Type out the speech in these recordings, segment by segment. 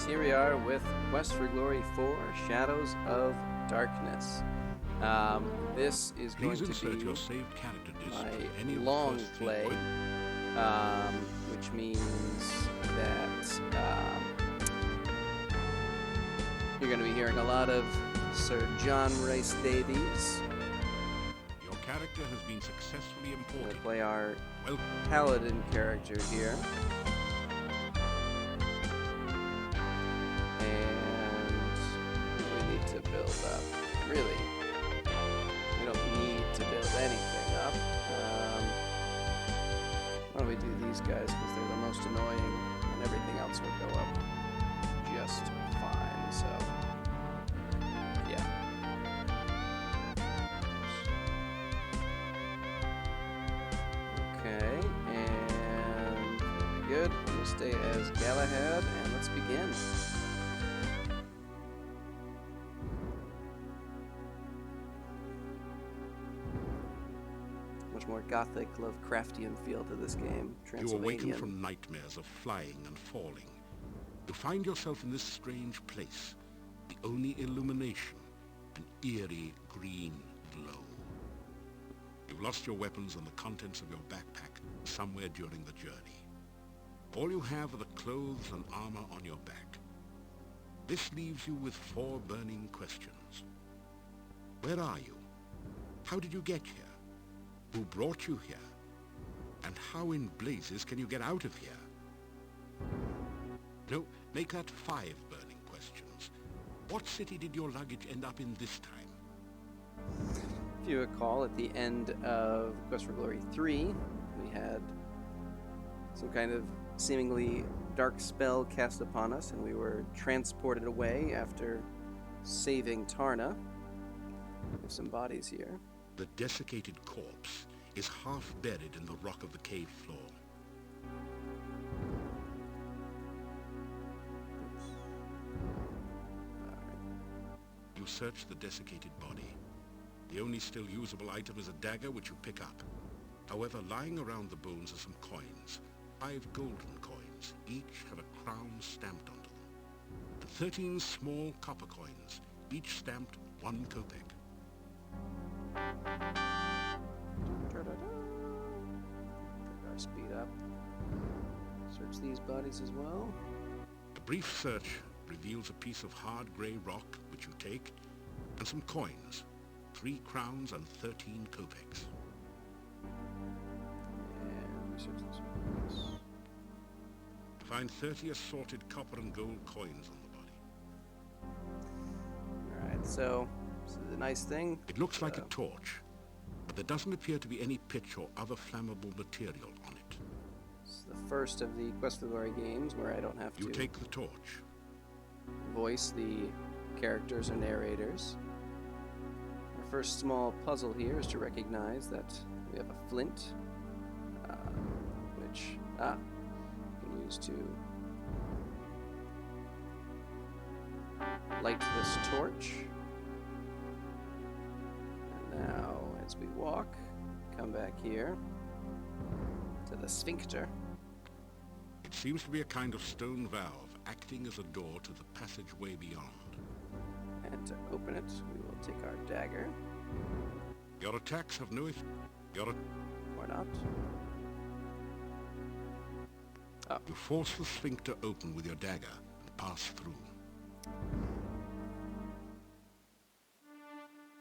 Here we are with Quest for Glory 4, Shadows of Darkness. This is going to be your saved character my long play, which means that you're going to be hearing a lot of Sir John Rhys Davies. Your character has been successfully imported. We're going to play our Paladin character here. Build up. Really, we don't need to build anything up. Why don't we do these guys because they're the most annoying, and everything else will go up just fine. So, yeah. Okay, and good. We'll stay as Galahad, and let's begin. More gothic, Lovecraftian feel to this game. You awaken from nightmares of flying and falling. You find yourself in this strange place. The only illumination, an eerie green glow. You've lost your weapons and the contents of your backpack somewhere during the journey. All you have are the clothes and armor on your back. This leaves you with 4 burning questions. Where are you? How did you get here? Who brought you here? And how in blazes can you get out of here? No, make that 5 burning questions. What city did your luggage end up in this time? If you recall, at the end of Quest for Glory 3, we had some kind of seemingly dark spell cast upon us, and we were transported away after saving Tarna. We have some bodies here. The desiccated corpse is half buried in the rock of the cave floor. You search the desiccated body. The only still usable item is a dagger which you pick up. However, lying around the bones are some coins. 5 golden coins. Each have a crown stamped onto them. And 13 small copper coins, each stamped 1 kopeck. Our speed up. Search these bodies as well. A brief search reveals a piece of hard grey rock, which you take, and some coins. 3 crowns and 13 kopecks. And we search this one. Find 30 assorted copper and gold coins on the body. Alright, so this is a nice thing. It looks like a torch, but there doesn't appear to be any pitch or other flammable material on it. It's the first of the Quest for Glory games where I don't have to... You take the torch. ...voice the characters or narrators. Our first small puzzle here is to recognize that we have a flint, which we can use to light this torch. Now, as we walk, come back here to the sphincter. It seems to be a kind of stone valve acting as a door to the passageway beyond. And to open it, we will take our dagger. Your attacks have no effect. Or not. Oh. You force the sphincter open with your dagger and pass through.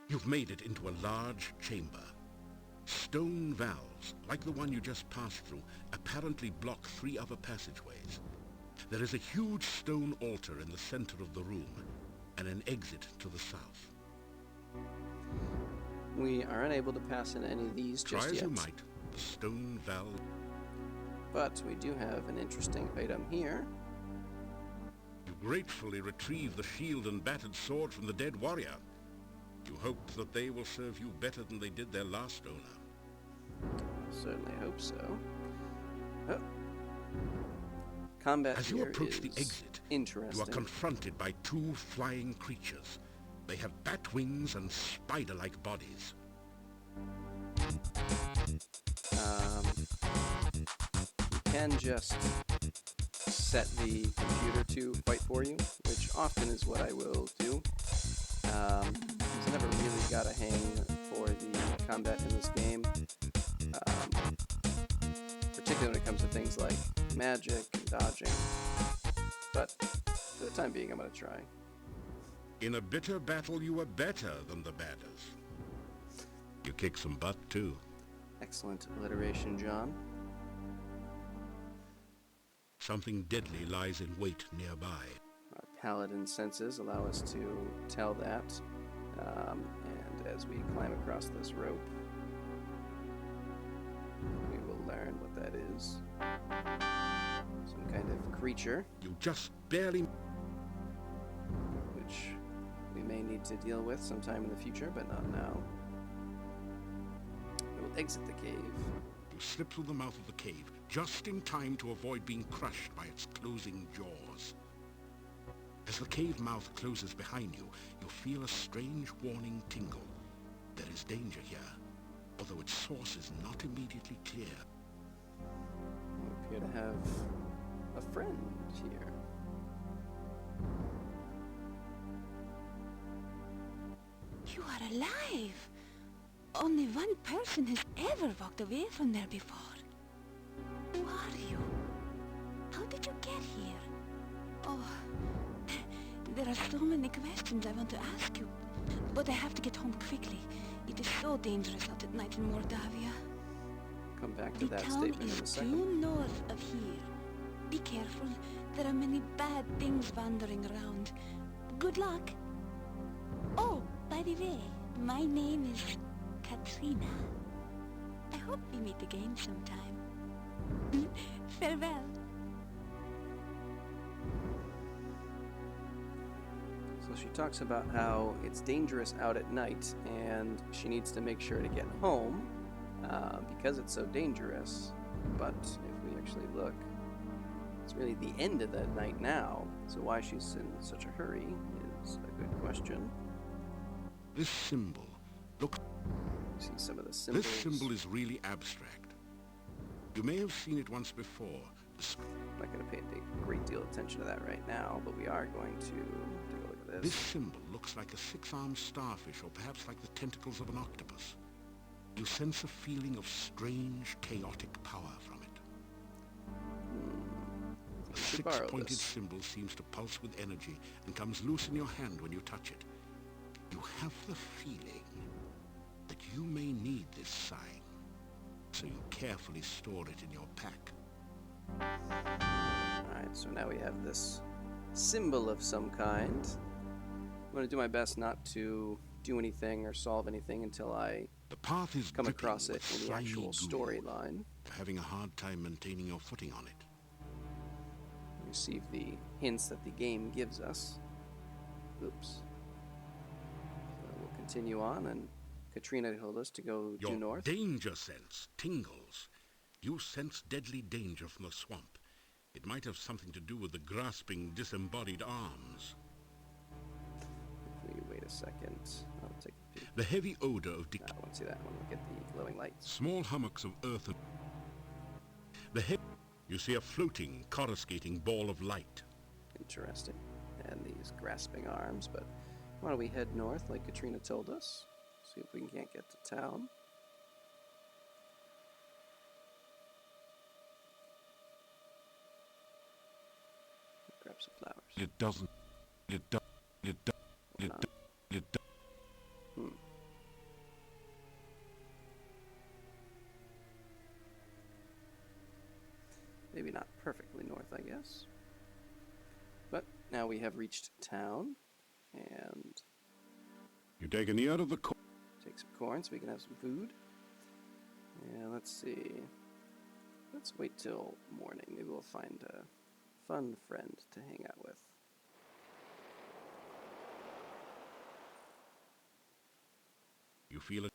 You've made it into a large chamber. Stone valves, like the one you just passed through, apparently block 3 other passageways. There is a huge stone altar in the center of the room, and an exit to the south. We are unable to pass in any of these just yet. Try as you might, the stone valve... But we do have an interesting item here. You gratefully retrieve the shield and battered sword from the dead warrior. You hope that they will serve you better than they did their last owner. Certainly hope so. Oh. Combat As you approach the exit, interesting. You are confronted by 2 flying creatures. They have bat wings and spider-like bodies. You can just set the computer to fight for you, which often is what I will do. I never really got a hang for the combat in this game, particularly when it comes to things like magic and dodging. But for the time being, I'm going to try. In a bitter battle, you were better than the batters. You kick some butt, too. Excellent alliteration, John. Something deadly lies in wait nearby. Our paladin senses allow us to tell that. And as we climb across this rope, we will learn what that is. Some kind of creature. You just barely... Which we may need to deal with sometime in the future, but not now. We will exit the cave. You slip through the mouth of the cave, just in time to avoid being crushed by its closing jaws. As the cave mouth closes behind you, you feel a strange warning tingle. There is danger here, although its source is not immediately clear. We appear to have a friend here. You are alive! Only one person has ever walked away from there before. Who are you? How did you get here? Oh, there are so many questions I want to ask you, but I have to get home quickly. It is so dangerous out at night in Mordavia. Come back to The that town statement in a is second. due north of here. Be careful. There are many bad things wandering around. Good luck. Oh, by the way, my name is Katrina. I hope we meet again sometime. Farewell. So she talks about how it's dangerous out at night, and she needs to make sure to get home because it's so dangerous. But if we actually look, it's really the end of the night now, so why she's in such a hurry is a good question. This symbol, look, See some of the symbols. this symbol is really abstract. You may have seen it once before. I'm not going to pay a great deal of attention to that right now, but we are going to take a look at This this. symbol looks like a six-armed starfish, or perhaps like the tentacles of an octopus. You sense a feeling of strange, chaotic power from it. We The should borrow six-pointed this. symbol seems to pulse with energy and comes loose in your hand when you touch it. You have the feeling that you may need this sign, so you carefully store it in your pack. Alright, so now we have this symbol of some kind. I'm going to do my best not to do anything or solve anything until I The path is come dripping across it with in the slimy actual goo. storyline. You're having a hard time maintaining your footing on it. Receive the hints that the game gives us. Oops. So we'll continue on, and Katrina told us to go Your due north. danger sense tingles. You sense deadly danger from the swamp. It might have something to do with the grasping, disembodied arms. If we wait a second, I'll take a peek. The heavy odor of No, I want to see that. I want to look at the glowing lights. small hummocks of earth and... You see a floating, coruscating ball of light. Interesting. And these grasping arms, but why don't we head north like Katrina told us? See if we can't get to town. Grab some flowers. It doesn't... Or not. Maybe not perfectly north, I guess. But now we have reached town, and You take an ear of the... take some corn so we can have some food. And let's see. Let's wait till morning. Maybe we'll find a fun friend to hang out with. You feel it?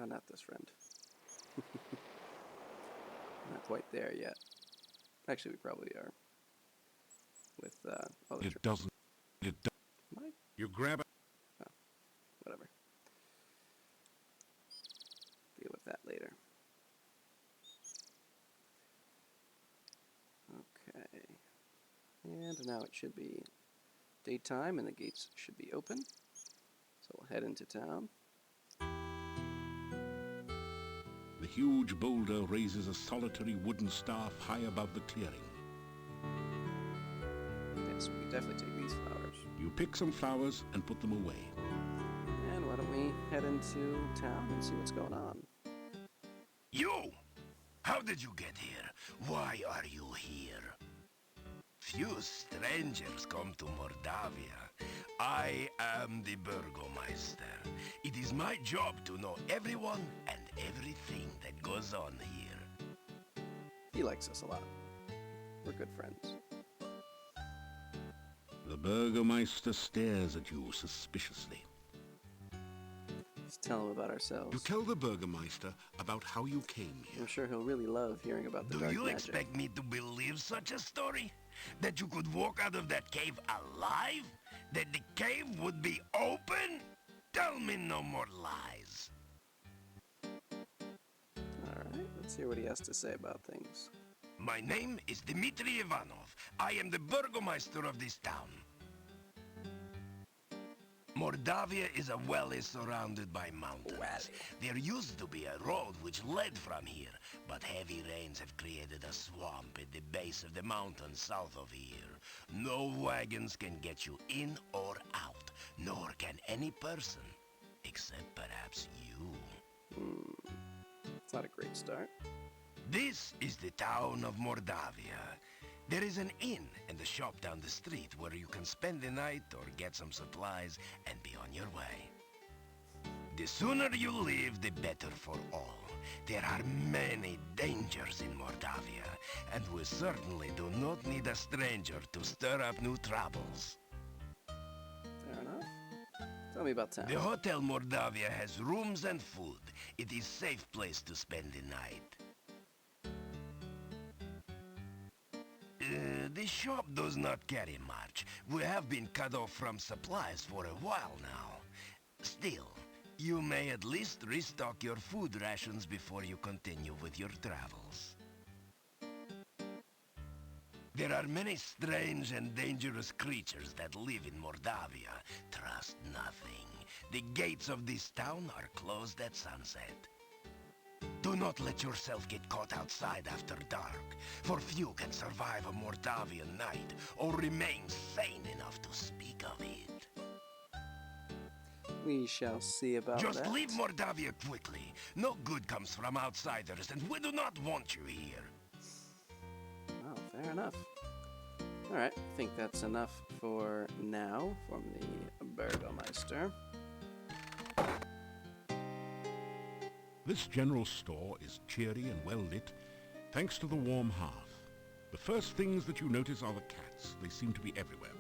Not this friend. Not quite there yet. Actually, we probably are. With other It doesn't... It do- Am I? You grab it. Whatever. Deal with that later. Okay. And now it should be daytime and the gates should be open. So we'll head into town. The huge boulder raises a solitary wooden staff high above the clearing. Yes, we can definitely take these flowers. You pick some flowers and put them away. And why don't we head into town and see what's going on? You! How did you get here? Why are you here? Few strangers come to Mordavia. I am the Burgo Meister. It is my job to know everyone and everything that goes on here. He likes us a lot. We're good friends. The Burgo Meister stares at you suspiciously. Let's tell him about ourselves. You tell the Burgermeister about how you came here. I'm sure he'll really love hearing about the Do dark you magic. expect me to believe such a story? That you could walk out of that cave alive? That the cave would be open? Tell me no more lies. Alright, let's hear what he has to say about things. My name is Dmitri Ivanov. I am the Burgomeister of this town. Mordavia is a valley surrounded by mountains. There used to be a road which led from here, but heavy rains have created a swamp at the base of the mountain south of here. No wagons can get you in or out, nor can any person, except perhaps you. It's not a great start. This is the town of Mordavia. There is an inn and a shop down the street where you can spend the night or get some supplies and be on your way. The sooner you leave, the better for all. There are many dangers in Mordavia, and we certainly do not need a stranger to stir up new troubles. Fair enough. Tell me about town. The Hotel Mordavia has rooms and food. It is a safe place to spend the night. The shop does not carry much. We have been cut off from supplies for a while now. Still, you may at least restock your food rations before you continue with your travels. There are many strange and dangerous creatures that live in Mordavia. Trust nothing. The gates of this town are closed at sunset. Do not let yourself get caught outside after dark, for few can survive a Mordavian night or remain sane enough to speak of it. We shall see about that. Just leave Mordavia quickly. No good comes from outsiders, and we do not want you here. Oh, fair enough. Alright, I think that's enough for now from the Burgo Meister. This general store is cheery and well lit, thanks to the warm hearth. The first things that you notice are the cats. They seem to be everywhere.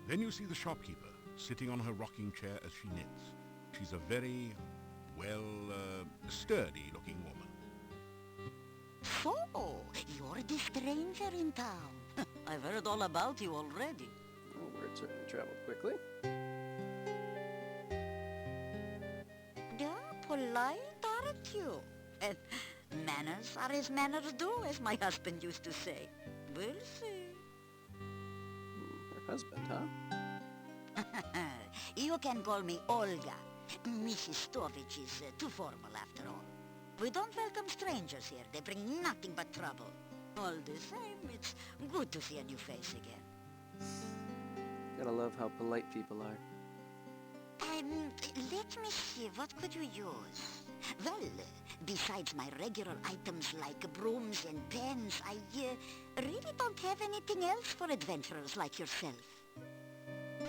Then you see the shopkeeper, sitting on her rocking chair as she knits. She's a very, sturdy-looking woman. So, you're the stranger in town. I've heard all about you already. Oh, word certainly traveled quickly. Polite, aren't you? And manners are as manners do, as my husband used to say. We'll see. Her husband, huh? You can call me Olga. Mrs. Stovich is too formal after all. We don't welcome strangers here. They bring nothing but trouble. All the same, it's good to see a new face again. Gotta love how polite people are. Let me see, what could you use? Well, besides my regular items like brooms and pens, I really don't have anything else for adventurers like yourself.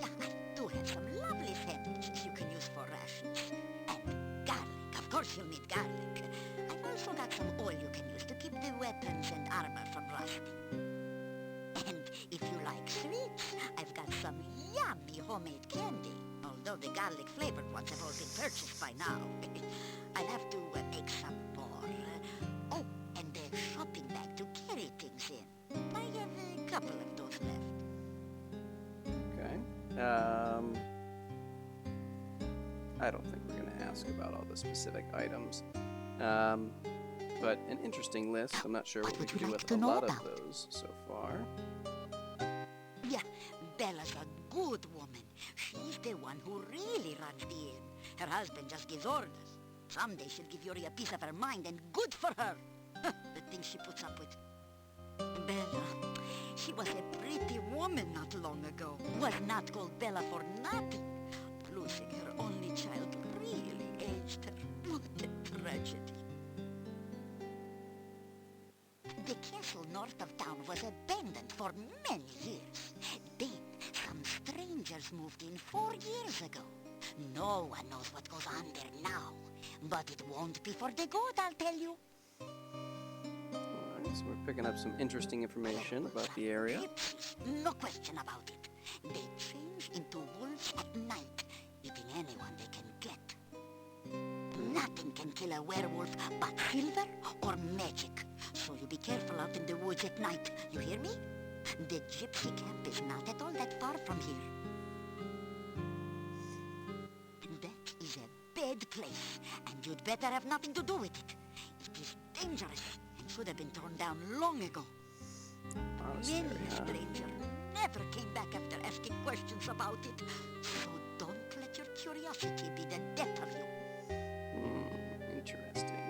I do have some lovely sandwiches you can use for rations. And garlic, of course you'll need garlic. I've also got some oil you can use to keep the weapons and armor from rusting. And if you like sweets, I've got some yummy homemade candy. Although the garlic flavored ones have all been purchased by now. I'll have to make some more. Oh, and a shopping bag to carry things in. I have a couple of those left. Okay. I don't think we're going to ask about all the specific items. But an interesting list. I'm not sure what we would can you do like with to a know lot about? of those so far. good woman. She's the one who really runs the inn. Her husband just gives orders. Someday she'll give Yuri a piece of her mind, and good for her. The things she puts up with. Bella, she was a pretty woman not long ago. Was not called Bella for nothing. Losing her only child really aged her. What a tragedy. The castle north of town was abandoned for many years. Then, some strangers moved in 4 years ago. No one knows what goes on there now. But it won't be for the good, I'll tell you. Alright, so we're picking up some interesting information about the area. Gypsies, no question about it. They change into wolves at night, eating anyone they can get. Nothing can kill a werewolf but silver or magic. So you be careful out in the woods at night, you hear me? The gypsy camp is not at all that far from here. That is a bad place, and you'd better have nothing to do with it. It is dangerous and should have been torn down long ago. Monastery, Many a huh? stranger never came back after asking questions about it. So don't let your curiosity be the death of you. Interesting.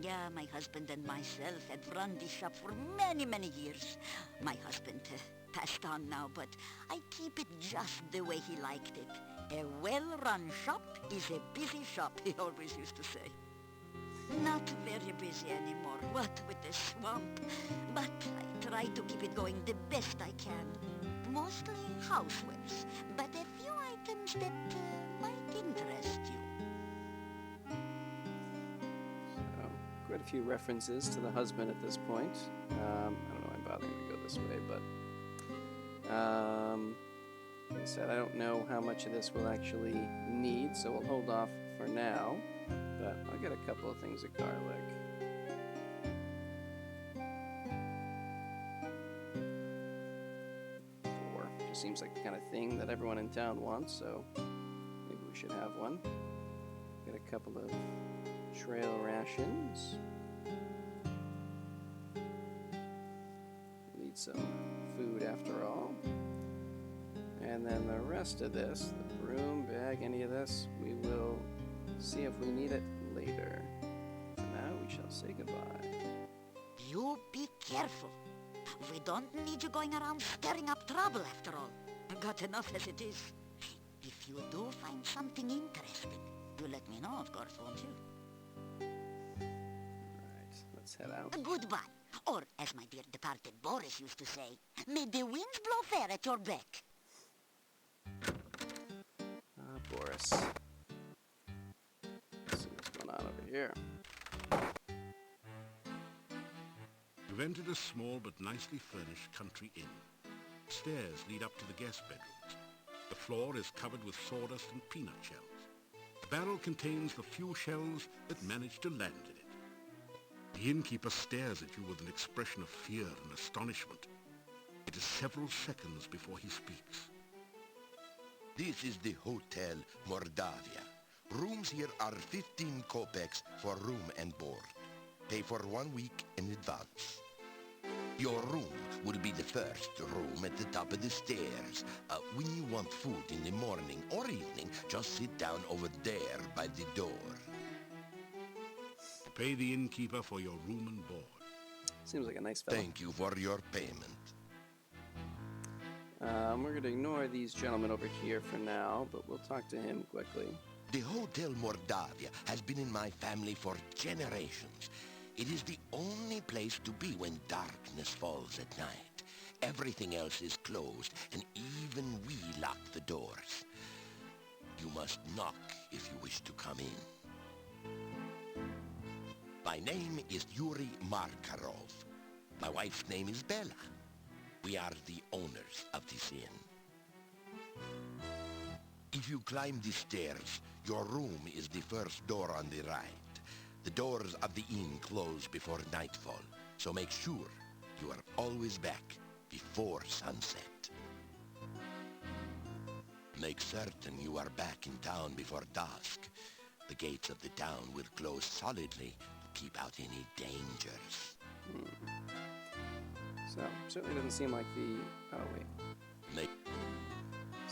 Yeah, my husband and myself had run this shop for many, many years. My husband passed on now, but I keep it just the way he liked it. A well-run shop is a busy shop, he always used to say. Not very busy anymore, what with the swamp. But I try to keep it going the best I can. Mostly housewares, but a few items that might interest you. So, quite a few references to the husband at this point. I don't know why I'm bothering to go this way, but like I said, I don't know how much of this we'll actually need, so we'll hold off for now. But I'll get a couple of things at Garlic. 4. Just seems like the kind of thing that everyone in town wants, so maybe we should have one. Get a couple of trail rations. Need some food after all. And then the rest of this, the broom, bag, any of this, we will see if we need it later. For now, we shall say goodbye. You be careful. We don't need you going around stirring up trouble after all. I've got enough as it is. If you do find something interesting, you let me know, of course, won't you? Alright, let's head out. Goodbye. Or, as my dear departed Boris used to say, may the winds blow fair at your back. Boris. Let's see what's going on over here. You've entered a small but nicely furnished country inn. Stairs lead up to the guest bedrooms. The floor is covered with sawdust and peanut shells. The barrel contains the few shells that manage to land in it. The innkeeper stares at you with an expression of fear and astonishment. It is several seconds before he speaks. This is the Hotel Mordavia. Rooms here are 15 kopecks for room and board. Pay for 1 week in advance. Your room will be the first room at the top of the stairs. When you want food in the morning or evening, just sit down over there by the door. Pay the innkeeper for your room and board. Seems like a nice fellow. Thank you for your payment. We're going to ignore these gentlemen over here for now, but we'll talk to him quickly. The Hotel Mordavia has been in my family for generations. It is the only place to be when darkness falls at night. Everything else is closed, and even we lock the doors. You must knock if you wish to come in. My name is Yuri Markarov. My wife's name is Bella. We are the owners of this inn. If you climb the stairs, your room is the first door on the right. The doors of the inn close before nightfall, so make sure you are always back before sunset. Make certain you are back in town before dusk. The gates of the town will close solidly to keep out any dangers. So, certainly doesn't seem like the... Oh, wait. May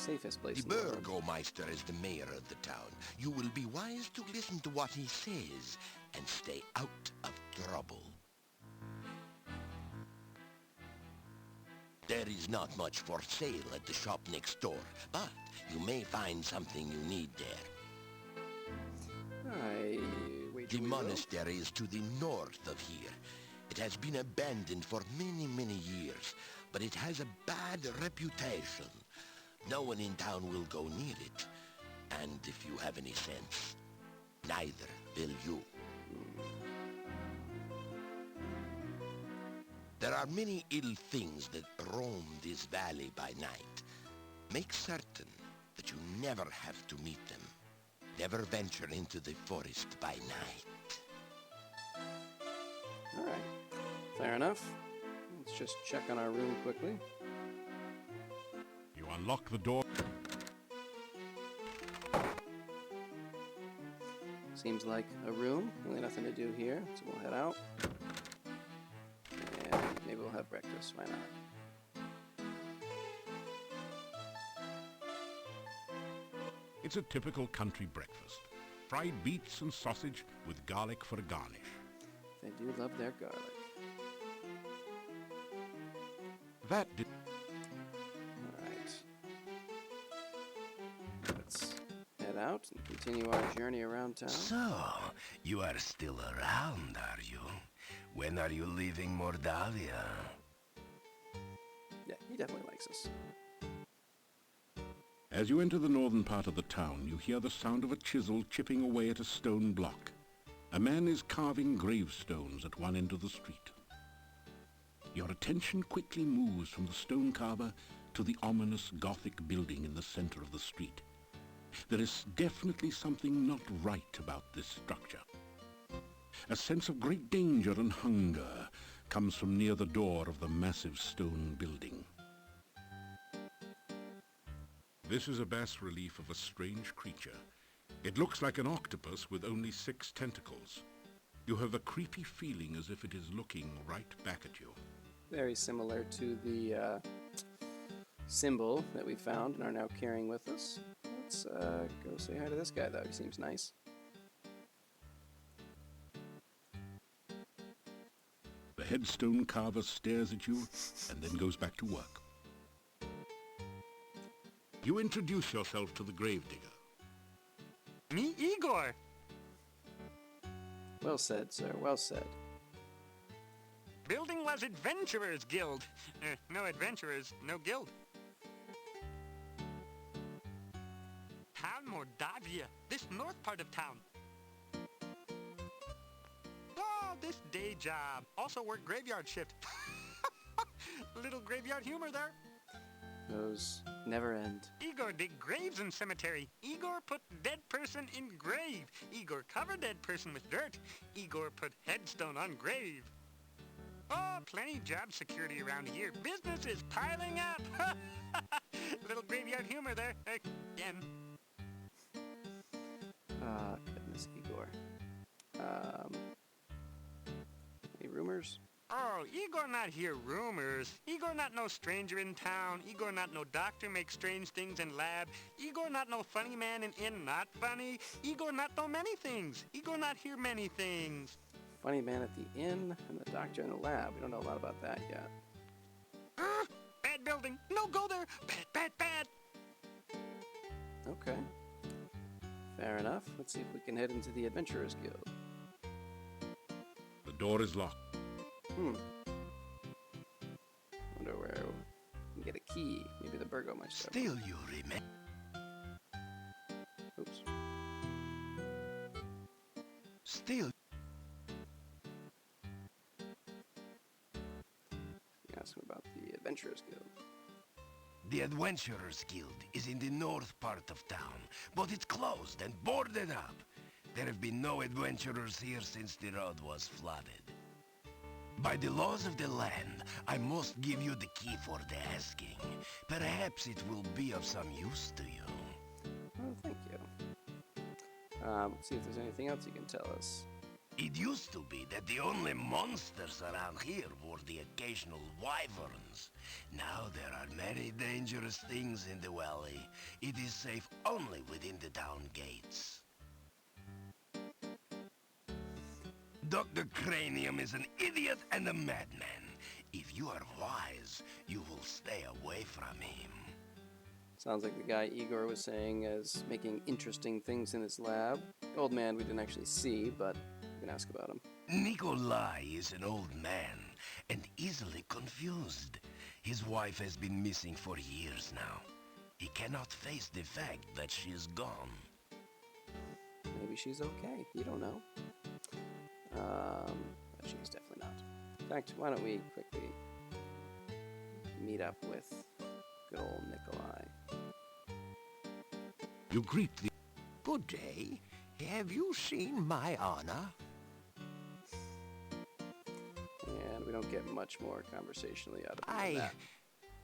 safest place The in the world. Burgo Meister is the mayor of the town. You will be wise to listen to what he says and stay out of trouble. There is not much for sale at the shop next door, but you may find something you need there. I wager The we will. monastery is to the north of here. It has been abandoned for many, many years, but it has a bad reputation. No one in town will go near it. And if you have any sense, neither will you. There are many ill things that roam this valley by night. Make certain that you never have to meet them. Never venture into the forest by night. All right. Fair enough. Let's just check on our room quickly. You unlock the door. Seems like a room. Really nothing to do here, so we'll head out. And maybe we'll have breakfast. Why not? It's a typical country breakfast. Fried beets and sausage with garlic for a garnish. They do love their garlic. That did... Alright. Let's head out and continue our journey around town. So, you are still around, are you? When are you leaving Mordavia? Yeah, he definitely likes us. As you enter the northern part of the town, you hear the sound of a chisel chipping away at a stone block. A man is carving gravestones at one end of the street. Your attention quickly moves from the stone carver to the ominous Gothic building in the center of the street. There is definitely something not right about this structure. A sense of great danger and hunger comes from near the door of the massive stone building. This is a bas-relief of a strange creature. It looks like an octopus with only 6 tentacles. You have a creepy feeling as if it is looking right back at you. Very similar to the symbol that we found and are now carrying with us. Let's go say hi to this guy, though. He seems nice. The headstone carver stares at you and then goes back to work. You introduce yourself to the gravedigger. Me, Igor. Well said, sir. Well said. Building was Adventurous Guild. No adventurers, no guild. Town Mordavia, this north part of town. Oh, this day job. Also work graveyard shift. Little graveyard humor there. Those never end. Igor dig graves in cemetery. Igor put dead person in grave. Igor cover dead person with dirt. Igor put headstone on grave. Oh, plenty job security around here. Business is piling up. Little graveyard humor there. Again. Ah, goodness, Igor. Any rumors? Oh, Igor not hear rumors. Igor not no stranger in town. Igor not no doctor make strange things in lab. Igor not no funny man in inn not funny. Igor not know many things. Igor not hear many things. Funny man at the inn and the doctor in the lab. We don't know a lot about that yet. Bad building. No go there. Bad, bad, bad. Okay. Fair enough. Let's see if we can head into the Adventurers Guild. The door is locked. Wonder where we can get a key. Maybe the Burgo Meister. Still you remember. Oops. Still. You asked him about the Adventurers Guild. The Adventurous Guild is in the north part of town, but it's closed and boarded up. There have been no adventurers here since the road was flooded. By the laws of the land, I must give you the key for the asking. Perhaps it will be of some use to you. Oh, thank you. Let's see if there's anything else you can tell us. It used to be that the only monsters around here were for the occasional wyverns. Now there are many dangerous things in the valley. It is safe only within the town gates. Dr. Cranium is an idiot and a madman. If you are wise, you will stay away from him. Sounds like the guy Igor was saying is making interesting things in his lab. Old man we didn't actually see, but we can ask about him. Nikolai is an old man and easily confused. His wife has been missing for years now. He cannot face the fact that she is gone. Maybe she's okay. You don't know. But she's definitely not. In fact, why don't we quickly meet up with good old Nikolai. You greet the... Good day. Have you seen my honor? And we don't get much more conversationally out of him than that.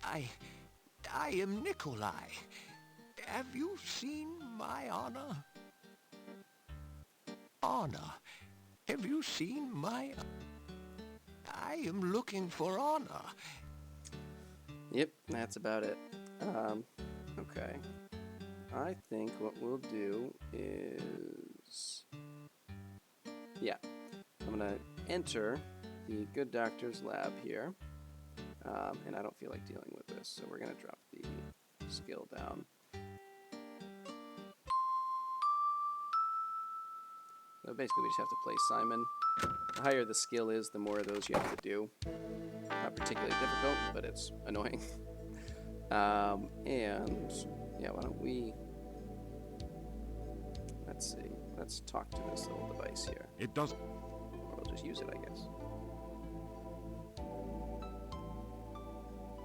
I am Nikolai. Have you seen my honor? Honor. Have you seen my... I am looking for honor. Yep, that's about it. Okay. I think what we'll do is... Yeah. I'm gonna enter the good doctor's lab here. And I don't feel like dealing with this, so we're gonna drop the skill down. So basically we just have to play Simon. The higher the skill is, the more of those you have to do. Not particularly difficult, but it's annoying. And yeah, why don't we... Let's see. Let's talk to this little device here. It does... Or we'll just use it, I guess.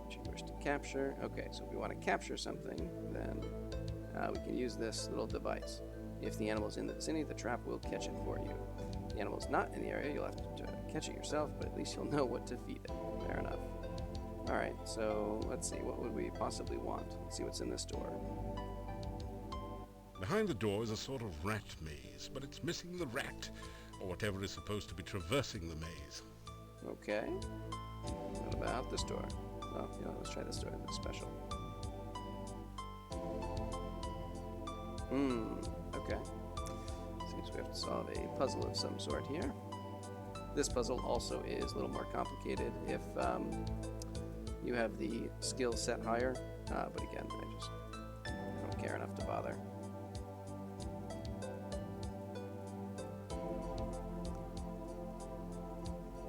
Choose to capture. Okay, so if we want to capture something, then we can use this little device. If the animal's in the vicinity, the trap will catch it for you. If the animal's not in the area, you'll have to catch it yourself, but at least you'll know what to feed it. Fair enough. Alright, so let's see. What would we possibly want? Let's see what's in this door. Behind the door is a sort of rat maze, but it's missing the rat, or whatever is supposed to be traversing the maze. Okay. What about this door? Well, you know, let's try this door. It's special. Okay. Seems we have to solve a puzzle of some sort here. This puzzle also is a little more complicated if you have the skill set higher, but again, I don't care enough to bother.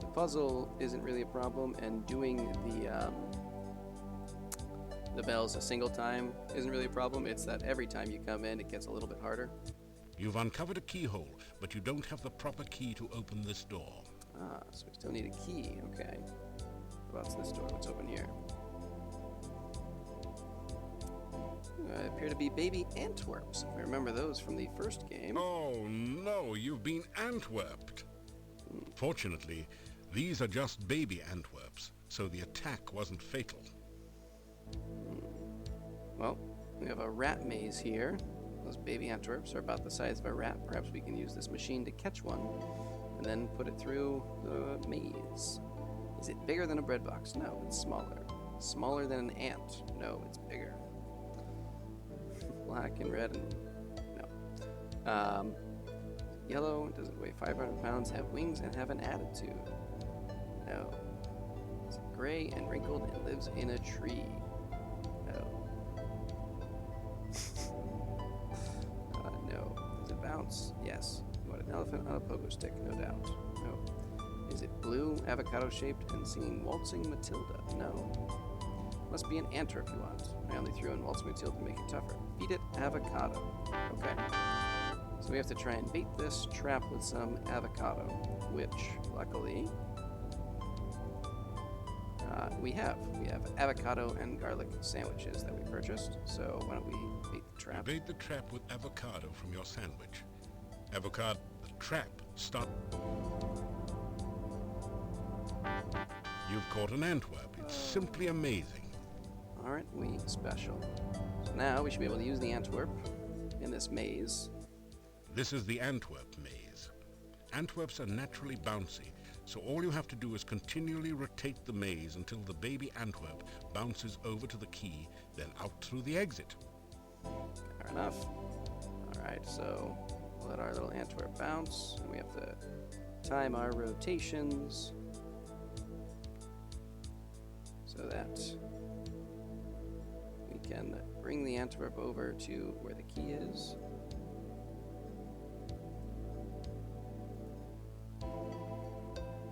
The puzzle isn't really a problem, and doing the bells a single time isn't really a problem. It's that every time you come in, it gets a little bit harder. You've uncovered a keyhole, but you don't have the proper key to open this door. Ah, so we still need a key. Okay. What's this door? What's open here? Appear to be baby Antwerps. If I remember those from the first game. Oh no, you've been Antwerped. Fortunately, these are just baby Antwerps, so the attack wasn't fatal. Well, we have a rat maze here. Those baby Antwerps are about the size of a rat. Perhaps we can use this machine to catch one and then put it through the maze. Is it bigger than a bread box? No, it's smaller. Smaller than an ant? No, it's bigger. Black and red and... no. Yellow, does it weigh 500 pounds, have wings, and have an attitude? No. Is it gray and wrinkled and lives in a tree? No. No. Does it bounce? Yes. You want an elephant on a pogo stick? No doubt. No. Is it blue, avocado-shaped, and singing Waltzing Matilda? No. Must be an Antwerp you want. I only threw in Waltzing Matilda to make it tougher. Feed it avocado. Okay. So we have to try and bait this trap with some avocado, which, luckily, we have. We have avocado and garlic sandwiches that we purchased. So why don't we bait the trap? You bait the trap with avocado from your sandwich. Avocado, the trap, stop. You've caught an Antwerp. It's simply amazing. Aren't we special? So now we should be able to use the Antwerp in this maze. This is the Antwerp Maze. Antwerps are naturally bouncy, So all you have to do is continually rotate the maze until the baby Antwerp bounces over to the key, then out through the exit. Fair enough. Alright, so let our little Antwerp bounce, and we have to time our rotations so that we can bring the Antwerp over to where the key is.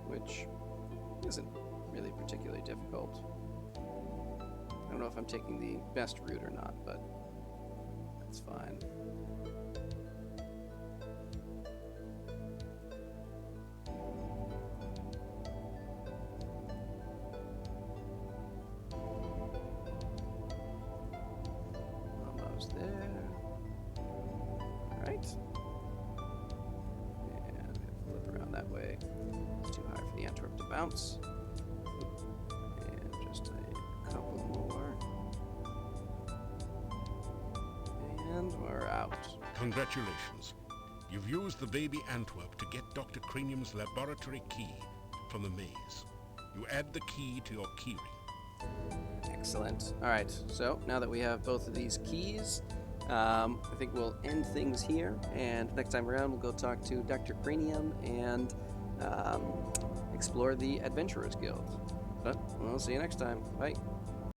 Which isn't really particularly difficult. I don't know if I'm taking the best route or not, but that's fine. Almost there. Alright. And flip around that way. It's too high for the Antwerp to bounce. And just a couple more. And we're out. Congratulations. You've used the baby Antwerp to get Dr. Cranium's laboratory key from the maze. You add the key to your keyring. Excellent. Alright, so now that we have both of these keys, I think we'll end things here, and next time around we'll go talk to Dr. Cranium and explore the Adventurous Guild. But we'll see you next time. Bye.